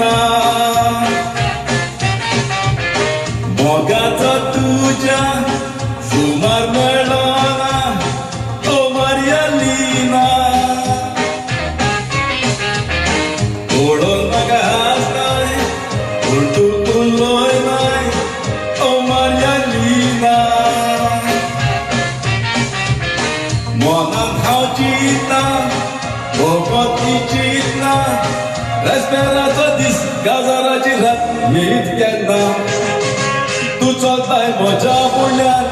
ना मोगाचा तुझ्या सुमार मेळो ना ओ मारियालीना ओळोन म्हाका हासताय उलटून लोय नाय ओ मारियालीना मनांत हांव चिंतना भोगोती चिंतना रस्त्याराचो दीस गाजराची रात येत केन्ना तू चलताय म्हज्या फुडल्यान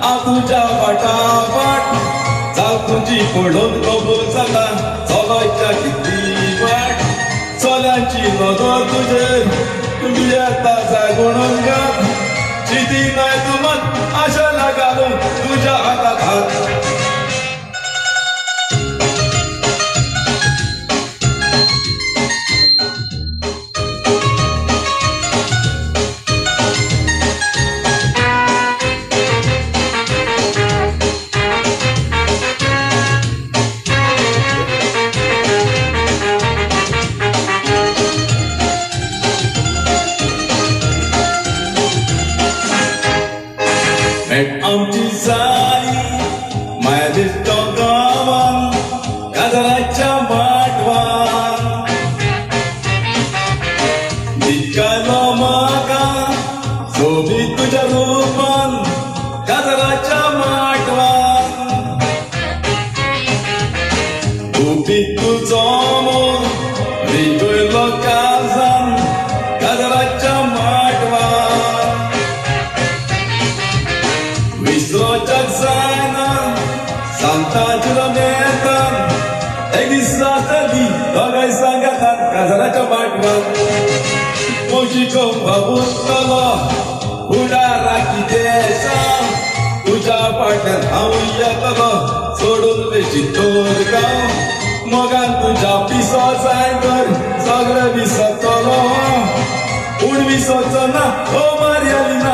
हांव तुज्या फाटाफाट जाव तुजी पळोवन कबूल जाता चलोयच्या कितली वाट चल्यांची नदर तुजेर तुमी येता जागोणून घात चिती नाय तुमत आशा घालून तुज्या हाताक हात आमची जाली माया दिसतो गावान काजराच्या माटवान दिसकालो म्हाका सोबीत तुज्या रूपान काजराच्या माटवान उबीत तुजो मोग रिगयलो काळजान काजराच्या माटवान विसरोच्याक जायना सांताच्या रमेतान एक दीस जातली दोगांय सांगातान काजराच्या माटवान मोजिको भाबुतलो फुडाराकी देशा तुज्या फाटल्यान हांव येतलो सोडून वेची तोर गांव मोगान तुज्या पिसो जाय तर सगळें विसरतलो पूण विसरचो ना ओ मारियालीना